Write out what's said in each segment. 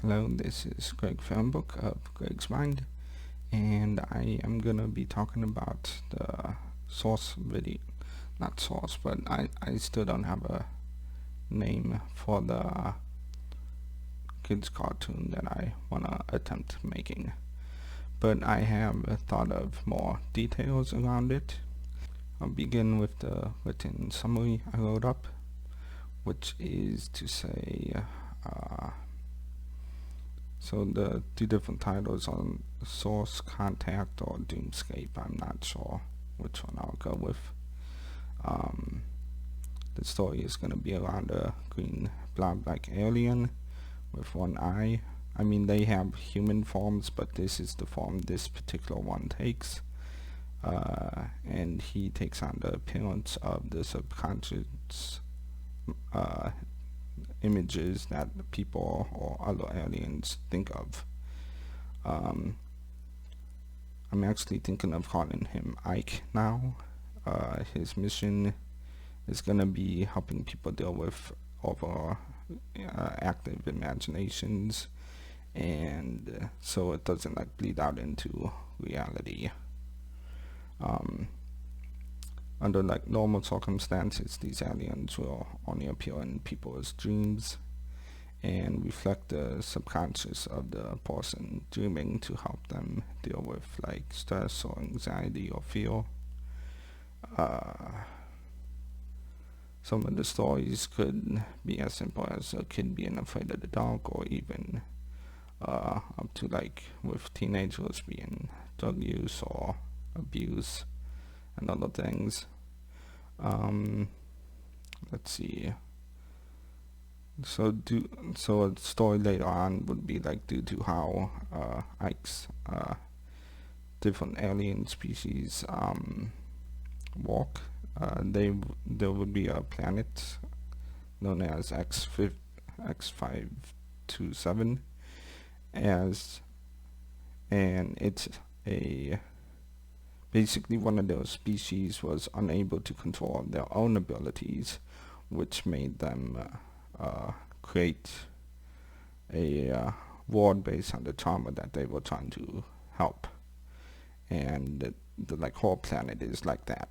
Hello, this is Greg Filmbook of Greg's Mind, and I am gonna be talking about the source video, not source, but I still don't have a name for the kids cartoon that I wanna attempt making. But I have thought of more details around it. I'll begin with the written summary I wrote up, which is to say, so the two different titles on Source, Contact, or Dreamscape. I'm not sure which one I'll go with. The story is going to be around a green blob-like alien with one eye. I mean, they have human forms, but this is the form this particular one takes. And he takes on the appearance of the subconscious images that people or other aliens think of. I'm actually thinking of calling him Ike now. His mission is going to be helping people deal with active imaginations, and so it doesn't like bleed out into reality. Under like normal circumstances, these aliens will only appear in people's dreams and reflect the subconscious of the person dreaming to help them deal with like stress or anxiety or fear. Some of the stories could be as simple as a kid being afraid of the dark, or even up to like with teenagers being drug use or abuse and other things. Let's see. So a story later on would be like due to how Ike's different alien species walk. There would be a planet known as X527 and it's a basically one of those species was unable to control their own abilities, which made them create a ward based on the trauma that they were trying to help, and the like whole planet is like that.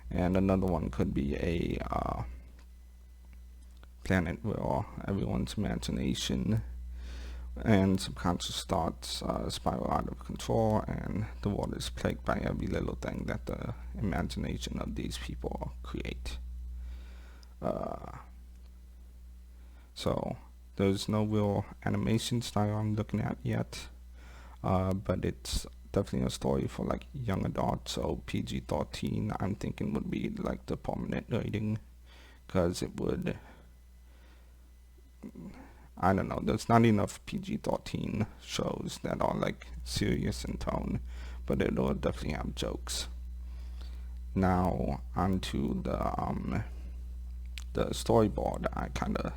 And another one could be a planet where everyone's imagination and subconscious thoughts spiral out of control, and the world is plagued by every little thing that the imagination of these people create. So there's no real animation style I'm looking at yet, but it's definitely a story for like young adults, so PG-13 I'm thinking would be like the permanent rating, because it would, I don't know, there's not enough PG-13 shows that are like serious in tone, but it'll definitely have jokes. Now onto the storyboard I kind of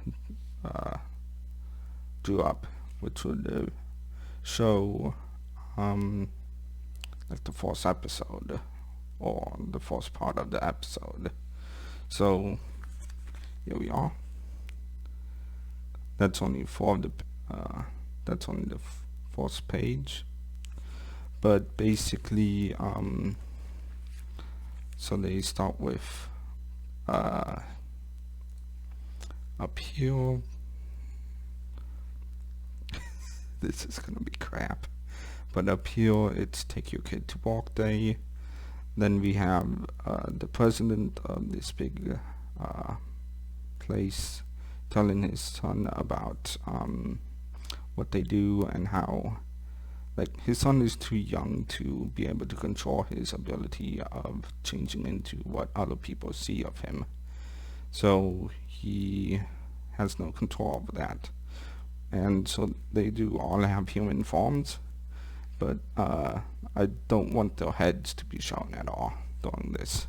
drew up, which would show like the first episode or the first part of the episode. So here we are. That's only that's only the first page, but basically so they start with up here. This is gonna be crap, but up here it's take your kid to work day. Then we have the president of this big place telling his son about what they do and how like his son is too young to be able to control his ability of changing into what other people see of him, so he has no control over that. And so they do all have human forms, but I don't want their heads to be shown at all during this.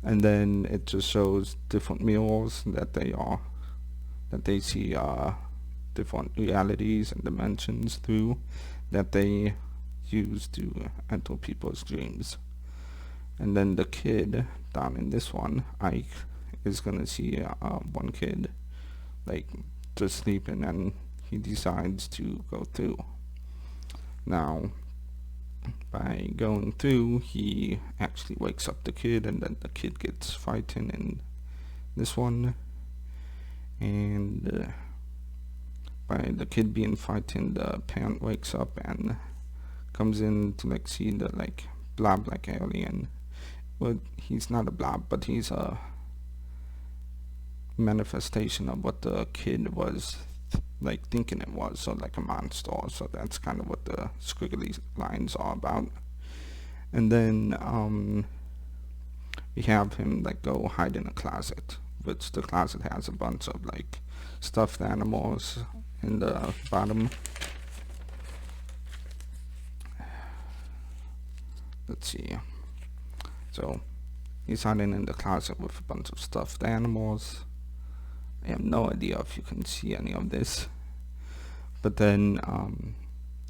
And then it just shows different mirrors that they see different realities and dimensions through, that they use to enter people's dreams. And then the kid down in this one, Ike, is gonna see one kid like just sleeping, and he decides to go through. Now, by going through, he actually wakes up the kid, and then the kid gets frightened in this one. And by the kid being frightened, the parent wakes up and comes in to like see the like blob like alien. Well, he's not a blob, but he's a manifestation of what the kid was like thinking it was, so like a monster. So that's kind of what the squiggly lines are about. And then we have him like go hide in a closet, which the closet has a bunch of like stuffed animals in the bottom. Let's see. So he's hiding in the closet with a bunch of stuffed animals. I have no idea if you can see any of this, but then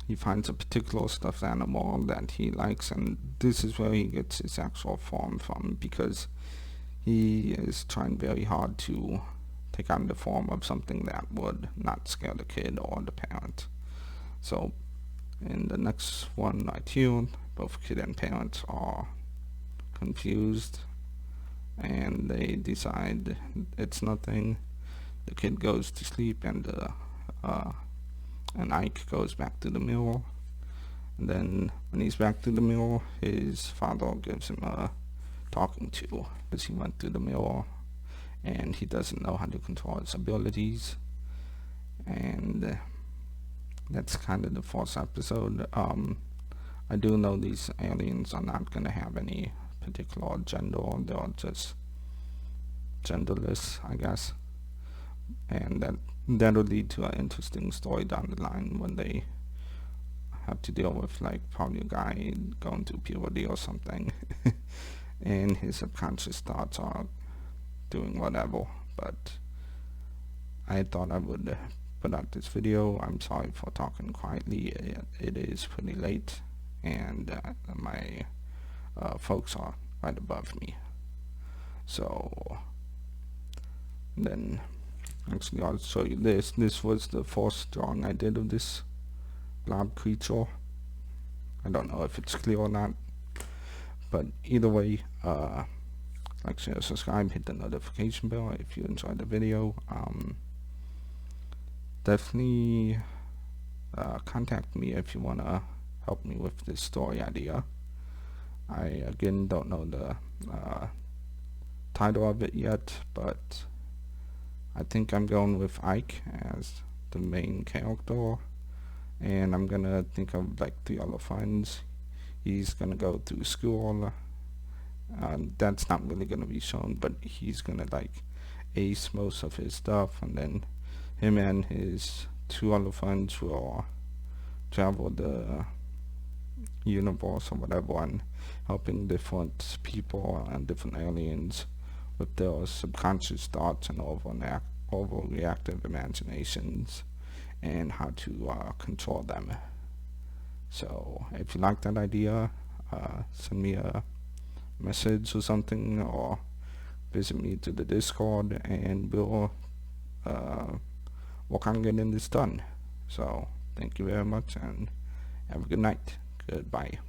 he finds a particular stuffed animal that he likes, and this is where he gets his actual form from, because he is trying very hard to take on the form of something that would not scare the kid or the parent. So in the next one right here, both kid and parent are confused, and they decide it's nothing. The kid goes to sleep, and Ike goes back to the mirror. And then when he's back to the mirror, his father gives him a talking to, because he went through the mirror and he doesn't know how to control his abilities. And that's kind of the first episode. I do know these aliens are not going to have any particular gender. They're just genderless, I guess. And that'll lead to an interesting story down the line when they have to deal with like probably a guy going through puberty or something and his subconscious thoughts are doing whatever. But I thought I would put out this video. I'm sorry for talking quietly. It is pretty late, and my folks are right above me. So then actually I'll show you this. This was the first drawing I did of this blob creature. I don't know if it's clear or not, but either way, like, share, subscribe, hit the notification bell if you enjoyed the video. Definitely contact me if you want to help me with this story idea. I again don't know the title of it yet, but I think I'm going with Ike as the main character, and I'm gonna think of like 3 other friends. He's gonna go through school, that's not really gonna be shown, but he's gonna like ace most of his stuff, and then him and his 2 other friends will travel the universe or whatever, and helping different people and different aliens with their subconscious thoughts and overreactive imaginations, and how to control them. So if you like that idea, send me a message or something, or visit me to the Discord, and we'll work on getting this done. So thank you very much, and have a good night. Goodbye.